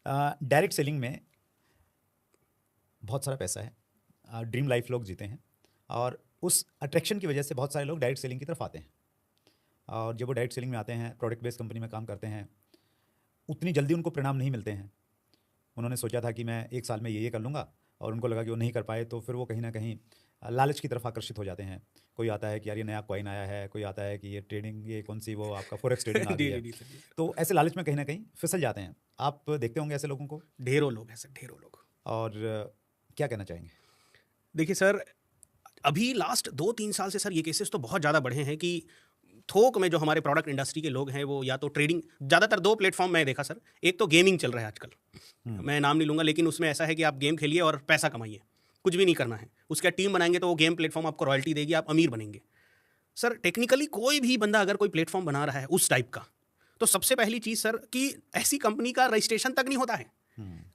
Direct selling में बहुत सारा पैसा है, ड्रीम लाइफ लोग जीते हैं और उस अट्रैक्शन की वजह से बहुत सारे लोग डायरेक्ट सेलिंग की तरफ आते हैं। और जब वो डायरेक्ट सेलिंग में आते हैं, प्रोडक्ट बेस्ड कंपनी में काम करते हैं, उतनी जल्दी उनको परिणाम नहीं मिलते हैं। उन्होंने सोचा था कि मैं 1 साल में ये कर लूँगा और उनको लगा कि वो नहीं कर पाए, तो फिर वो कहीं ना कहीं लालच की तरफ आकर्षित हो जाते हैं। कोई आता है कि यार ये नया कॉइन आया है, कोई आता है कि ये ट्रेडिंग, ये कौन सी वो आपका फॉरेक्स ट्रेडिंग आ गई जी है। जी जी सर, जी सर। तो ऐसे लालच में कहीं ना कहीं फिसल जाते हैं। आप देखते होंगे ऐसे लोगों को। ढेरों लोग हैं सर, ढेरों लोग। और क्या कहना चाहेंगे? देखिए सर, अभी लास्ट 2-3 साल से सर ये केसेस तो बहुत ज़्यादा बढ़े हैं कि थोक में जो हमारे प्रोडक्ट इंडस्ट्री के लोग हैं वो या तो ट्रेडिंग, ज़्यादातर 2 प्लेटफॉर्म मैं देखा सर। एक तो गेमिंग चल रहा है आजकल, मैं नाम नहीं लूँगा, लेकिन उसमें ऐसा है कि आप गेम खेलिए और पैसा कमाइए, कुछ भी नहीं करना है। उसका टीम बनाएंगे तो वो गेम प्लेटफॉर्म आपको रॉयल्टी देगी, आप अमीर बनेंगे। सर टेक्निकली कोई भी बंदा अगर कोई प्लेटफॉर्म बना रहा है उस टाइप का, तो सबसे पहली चीज़ सर कि ऐसी कंपनी का रजिस्ट्रेशन तक नहीं होता है,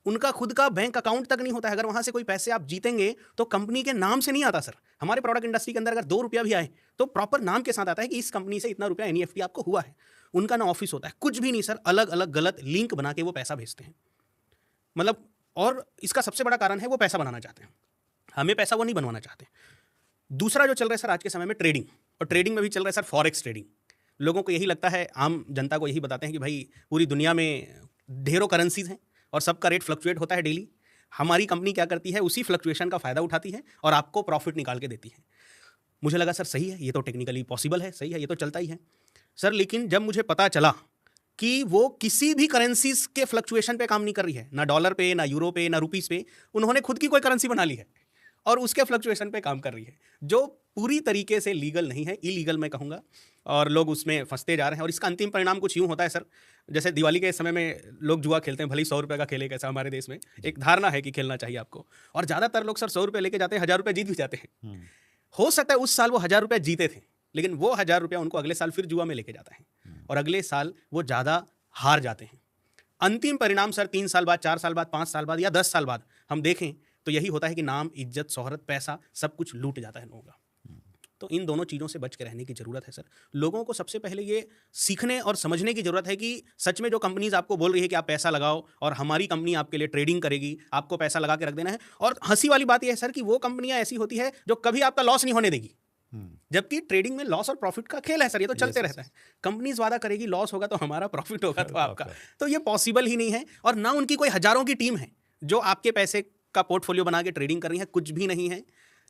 उनका खुद का बैंक अकाउंट तक नहीं होता है। अगर वहां से कोई पैसे आप जीतेंगे तो कंपनी के नाम से नहीं आता सर। हमारे प्रोडक्ट इंडस्ट्री के अंदर अगर 2 रुपया भी आए तो प्रॉपर नाम के साथ आता है कि इस कंपनी से इतना रुपया एनईएफटी आपको हुआ है। उनका ना ऑफिस होता है, कुछ भी नहीं सर, अलग अलग गलत लिंक बना के वो पैसा भेजते हैं। मतलब, और इसका सबसे बड़ा कारण है वो पैसा बनाना चाहते हैं, हमें पैसा वो नहीं बनवाना चाहते। दूसरा जो चल रहा है सर आज के समय में ट्रेडिंग, और ट्रेडिंग में भी चल रहा है सर फॉरेक्स ट्रेडिंग। लोगों को यही लगता है, आम जनता को यही बताते हैं कि भाई पूरी दुनिया में ढेरों करेंसीज हैं और सबका रेट फ्लक्चुएट होता है डेली। हमारी कंपनी क्या करती है, उसी फ्लक्चुएशन का फ़ायदा उठाती है और आपको प्रॉफिट निकाल के देती है। मुझे लगा सर सही है, ये तो टेक्निकली पॉसिबल है, सही है, ये तो चलता ही है सर। लेकिन जब मुझे पता चला कि वो किसी भी करेंसीज के फ्लक्चुएशन पे काम नहीं कर रही है, ना डॉलर पे, ना यूरो पे, ना रुपीस पे, उन्होंने खुद की कोई करेंसी बना ली है और उसके फ्लक्चुएशन पे काम कर रही है, जो पूरी तरीके से लीगल नहीं है, इलीगल मैं कहूँगा। और लोग उसमें फंसते जा रहे हैं और इसका अंतिम परिणाम कुछ यूँ होता है सर, जैसे दिवाली के समय में लोग जुआ खेलते हैं, भले ही 100 रुपये का खेले, कैसा हमारे देश में एक धारणा है कि खेलना चाहिए आपको, और ज़्यादातर लोग सर 100 रुपये लेके जाते हैं, 1000 रुपये जीत भी जाते हैं। हो सकता है उस साल वो 1000 रुपये जीते थे, लेकिन वो 1000 रुपया उनको अगले साल फिर जुआ में लेके जाता है और अगले साल वो ज़्यादा हार जाते हैं। अंतिम परिणाम सर 3 साल बाद, 4 साल बाद, 5 साल बाद या 10 साल बाद हम देखें तो यही होता है कि नाम, इज्जत, शोहरत, पैसा सब कुछ लूट जाता है लोगों का। तो इन दोनों चीज़ों से बच के रहने की ज़रूरत है सर। लोगों को सबसे पहले ये सीखने और समझने की ज़रूरत है कि सच में जो कंपनीज आपको बोल रही है कि आप पैसा लगाओ और हमारी कंपनी आपके लिए ट्रेडिंग करेगी, आपको पैसा लगा के रख देना है। और हंसी वाली बात यह है सर कि वो कंपनियां ऐसी होती है जो कभी आपका लॉस नहीं होने देगी, जबकि ट्रेडिंग में लॉस और प्रॉफिट का खेल है सर, ये तो चलते रहता है। कंपनीज वादा करेगी लॉस होगा तो हमारा, प्रॉफिट होगा तो आपका, तो ये पॉसिबल ही नहीं है। और ना उनकी कोई हजारों की टीम है जो आपके पैसे का पोर्टफोलियो बना के ट्रेडिंग कर रही है, कुछ भी नहीं है।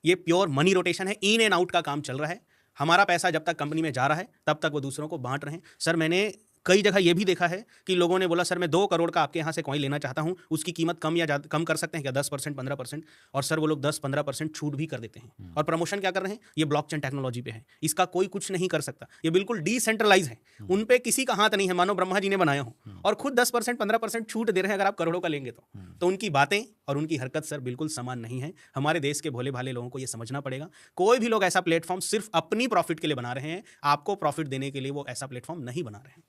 ये प्योर मनी रोटेशन है, इन एंड आउट का काम चल रहा है। हमारा पैसा जब तक कंपनी में जा रहा है तब तक वो दूसरों को बांट रहे हैं। सर मैंने कई जगह ये भी देखा है कि लोगों ने बोला सर मैं 2 करोड़ का आपके यहाँ से कॉइन लेना चाहता हूँ, उसकी कीमत कम या कम कर सकते हैं क्या, 10%, 15%, और सर वो लोग 10-15% छूट भी कर देते हैं। और प्रमोशन क्या कर रहे हैं, ये ब्लॉकचेन टेक्नोलॉजी पे है, इसका कोई कुछ नहीं कर सकता, ये बिल्कुल डिसेंट्रलाइज है, उन पे किसी का हाथ नहीं है, मानो ब्रह्मा जी ने बनाया हो, और खुद 10%, 15% छूट दे रहे हैं अगर आप करोड़ों का लेंगे तो उनकी बातें और उनकी हरकत सर बिल्कुल समान नहीं है। हमारे देश के भोले भाले लोगों को ये समझना पड़ेगा। कोई भी लोग ऐसा प्लेटफॉर्म सिर्फ अपनी प्रॉफिट के लिए बना रहे हैं, आपको प्रॉफिट देने के लिए वो ऐसा प्लेटफॉर्म नहीं बना रहे हैं।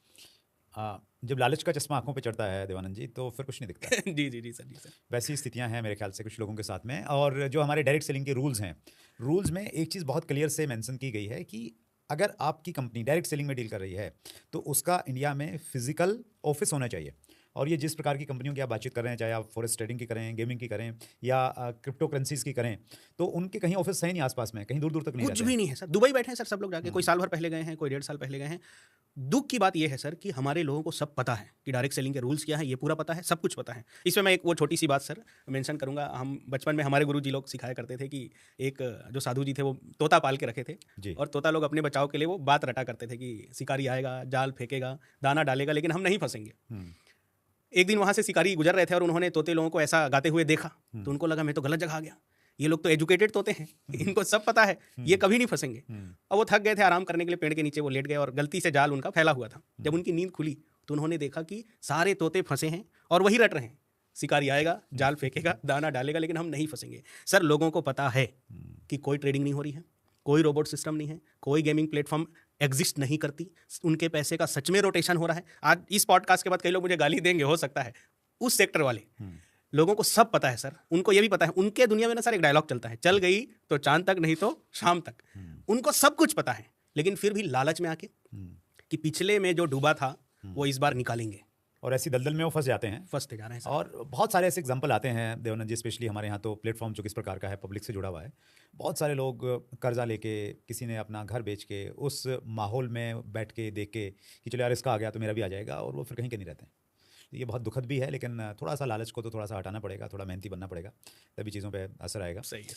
जब लालच का चश्मा आंखों पे चढ़ता है देवानंद जी, तो फिर कुछ नहीं दिखता है। जी जी जी सर, जी सर। वैसी स्थितियां हैं मेरे ख्याल से कुछ लोगों के साथ में। और जो हमारे डायरेक्ट सेलिंग के रूल्स हैं, रूल्स में एक चीज़ बहुत क्लियर से मेंशन की गई है कि अगर आपकी कंपनी डायरेक्ट सेलिंग में डील कर रही है तो उसका इंडिया में फिजिकल ऑफिस होना चाहिए। और ये जिस प्रकार की कंपनियों की आप बातचीत कर रहे हैं, चाहे आप फॉरेक्स ट्रेडिंग की करें, गेमिंग की करें या क्रिप्टो करेंसीज की करें, तो उनके कहीं ऑफिस है नहीं आसपास में, कहीं दूर दूर तक नहीं कुछ रहते भी हैं। नहीं है सर, दुबई बैठे हैं सर सब लोग जाके, कोई साल भर पहले गए हैं, कोई 1.5 साल पहले गए हैं। दुख की बात यह है सर कि हमारे लोगों को सब पता है कि डायरेक्ट सेलिंग के रूल्स क्या है, ये पूरा पता है, सब कुछ पता है। इसमें मैं एक वो छोटी सी बात सर मेंशन करूंगा। हम बचपन में हमारे गुरु जी लोग सिखाया करते थे कि एक जो साधु जी थे वो तोता पाल के रखे थे जी। और तोता लोग अपने बचाव के लिए वो बात रटा करते थे कि शिकारी आएगा, जाल फेंकेगा, दाना डालेगा, लेकिन हम नहीं फंसेंगे। एक दिन वहाँ से शिकारी गुजर रहे थे और उन्होंने तोते लोगों को ऐसा गाते हुए देखा तो उनको लगा मैं तो गलत जगह आ गया, ये लोग तो एजुकेटेड तोते हैं, इनको सब पता है, ये कभी नहीं फंसेंगे। और वो थक गए थे, आराम करने के लिए पेड़ के नीचे वो लेट गए और गलती से जाल उनका फैला हुआ था। जब उनकी नींद खुली तो उन्होंने देखा कि सारे तोते फंसे हैं और वही रट रहे हैं, शिकारी आएगा, जाल फेंकेगा, दाना डालेगा, लेकिन हम नहीं फंसेंगे। सर लोगों को पता है कि कोई ट्रेडिंग नहीं हो रही है, कोई रोबोट सिस्टम नहीं है, कोई गेमिंग प्लेटफॉर्म एग्जिस्ट नहीं करती, उनके पैसे का सच में रोटेशन हो रहा है। आज इस पॉडकास्ट के बाद कई लोग मुझे गाली देंगे, हो सकता है, उस सेक्टर वाले लोगों को सब पता है सर, उनको ये भी पता है। उनके दुनिया में ना सर एक डायलॉग चलता है, चल गई तो चांद तक, नहीं तो शाम तक। उनको सब कुछ पता है, लेकिन फिर भी लालच में आके कि पिछले में जो डूबा था वो इस बार निकालेंगे, और ऐसी दलदल में वो फंस जाते हैं। फंसते जा रहे हैं सर। और बहुत सारे ऐसे एग्जाम्पल आते हैं देवानंद जी, स्पेशली हमारे यहाँ तो प्लेटफॉर्म जो किस प्रकार का है, पब्लिक से जुड़ा हुआ है। बहुत सारे लोग कर्जा लेके, किसी ने अपना घर बेच के, उस माहौल में बैठ के देख के कि चलो यार इसका आ गया तो मेरा भी आ जाएगा, और वो फिर कहीं के नहीं रहते हैं। ये बहुत दुखद भी है, लेकिन थोड़ा सा लालच को तो थोड़ा सा हटाना पड़ेगा, थोड़ा मेहनती बनना पड़ेगा, तभी चीज़ों पे असर आएगा। सही है सर।